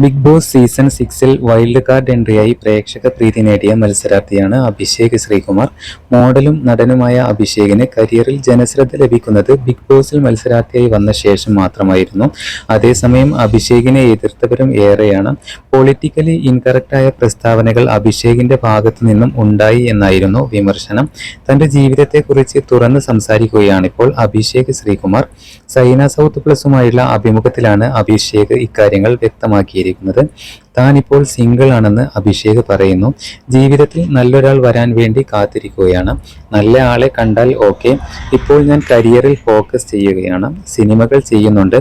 Big Boss season 6-ൽ wild card എൻട്രിയായി പ്രേക്ഷക പ്രീതി നേടിയ മത്സരാർത്ഥിയാണ് അഭിഷേക് ശ്രീകുമാർ. മോഡലും നടനുമായ അഭിഷേകിന് കരിയറിൽ ജനശ്രദ്ധ ലഭിക്കുന്നത് ബിഗ് ബോസിൽ മത്സരാർത്ഥിയായി വന്ന ശേഷം മാത്രമായിരുന്നു. അതേസമയം അഭിഷേകിനെ എതിർത്തവരും ഏറെയാണ്. പൊളിറ്റിക്കലി ഇൻകറക്റ്റായ പ്രസ്താവനകൾ അഭിഷേകിന്റെ ഭാഗത്തു നിന്നും ഉണ്ടായി എന്നായിരുന്നു വിമർശനം. തന്റെ ജീവിതത്തെക്കുറിച്ച് തുറന്ന് സംസാരിക്കുകയാണിപ്പോൾ അഭിഷേക് ശ്രീകുമാർ. സൈന സൗത്ത് പ്ലസുമായുള്ള അഭിമുഖത്തിലാണ് അഭിഷേക് ഇക്കാര്യങ്ങൾ വ്യക്തമാക്കിയത്. താനിപ്പോൾ സിംഗിൾ ആണെന്ന് അഭിഷേക് പറയുന്നു. ജീവിതത്തിൽ നല്ലൊരാൾ വരാൻ വേണ്ടി കാത്തിരിക്കുകയാണ്. നല്ല ആളെ കണ്ടാൽ ഓക്കെ. ഇപ്പോൾ ഞാൻ കരിയറിൽ ഫോക്കസ് ചെയ്യുകയാണ്. സിനിമകൾ ചെയ്യുന്നുണ്ട്.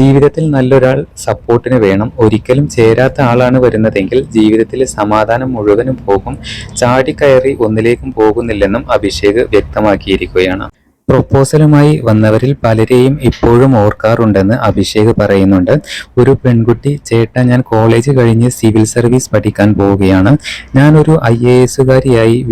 ജീവിതത്തിൽ നല്ലൊരാൾ സപ്പോർട്ടിന് വേണം. ഒരിക്കലും ചേരാത്ത ആളാണ് വരുന്നതെങ്കിൽ ജീവിതത്തിലെ സമാധാനം മുഴുവനും പോകും. ചാടിക്കയറി ഒന്നിലേക്കും പോകുന്നില്ലെന്നും അഭിഷേക് വ്യക്തമാക്കിയിരിക്കുകയാണ്. പ്രൊപ്പോസലുമായി വന്നവരിൽ പലരെയും ഇപ്പോഴും ഓർക്കാറുണ്ടെന്ന് അഭിഷേക് പറയുന്നുണ്ട്. ഒരു പെൺകുട്ടി, ചേട്ടാ ഞാൻ കോളേജ് കഴിഞ്ഞ് സിവിൽ സർവീസ് പഠിക്കാൻ പോവുകയാണ്. ഞാനൊരു IAS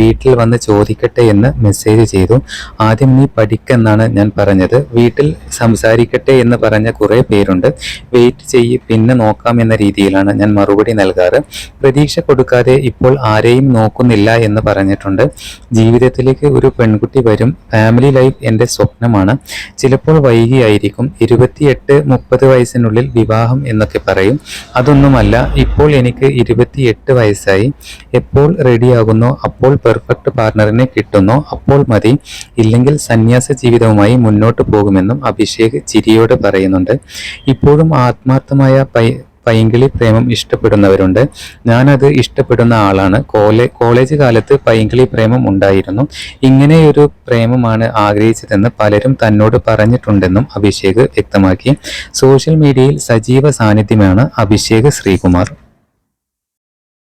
വീട്ടിൽ വന്ന് ചോദിക്കട്ടെ എന്ന് മെസ്സേജ് ചെയ്തു. ആദ്യം നീ പഠിക്കെന്നാണ് ഞാൻ പറഞ്ഞത്. വീട്ടിൽ സംസാരിക്കട്ടെ എന്ന് പറഞ്ഞ കുറേ പേരുണ്ട്. വെയിറ്റ് ചെയ്യ്, പിന്നെ നോക്കാം എന്ന രീതിയിലാണ് ഞാൻ മറുപടി നൽകാറ്. പ്രതീക്ഷ കൊടുക്കാതെ ഇപ്പോൾ ആരെയും നോക്കുന്നില്ല എന്ന് പറഞ്ഞിട്ടുണ്ട്. ജീവിതത്തിലേക്ക് ഒരു പെൺകുട്ടി വരും. ഫാമിലി ലൈഫ് എൻ്റെ സ്വപ്നമാണ്. ചിലപ്പോൾ വൈകിയായിരിക്കും. 28-30 വയസ്സിനുള്ളിൽ വിവാഹം എന്നൊക്കെ പറയും. അതൊന്നുമല്ല. ഇപ്പോൾ എനിക്ക് 28 വയസ്സായി. എപ്പോൾ റെഡിയാകുന്നോ അപ്പോൾ പെർഫെക്റ്റ് പാർട്ണറിനെ കിട്ടുന്നോ അപ്പോൾ മതി. ഇല്ലെങ്കിൽ സന്യാസ ജീവിതവുമായി മുന്നോട്ട് പോകുമെന്നും അഭിഷേക് ചിരിയോടെ പറയുന്നുണ്ട്. ഇപ്പോഴും ആത്മാർത്ഥമായ പൈങ്കിളി പ്രേമം ഇഷ്ടപ്പെടുന്നവരുണ്ട്. ഞാനത് ഇഷ്ടപ്പെടുന്ന ആളാണ്. കോളേജ് കാലത്ത് പൈങ്കിളി പ്രേമം ഉണ്ടായിരുന്നു. ഇങ്ങനെയൊരു പ്രേമമാണ് ആഗ്രഹിച്ചതെന്ന് പലരും തന്നോട് പറഞ്ഞിട്ടുണ്ടെന്നും അഭിഷേക് വ്യക്തമാക്കി. സോഷ്യൽ മീഡിയയിൽ സജീവ സാന്നിധ്യമാണ് അഭിഷേക് ശ്രീകുമാർ.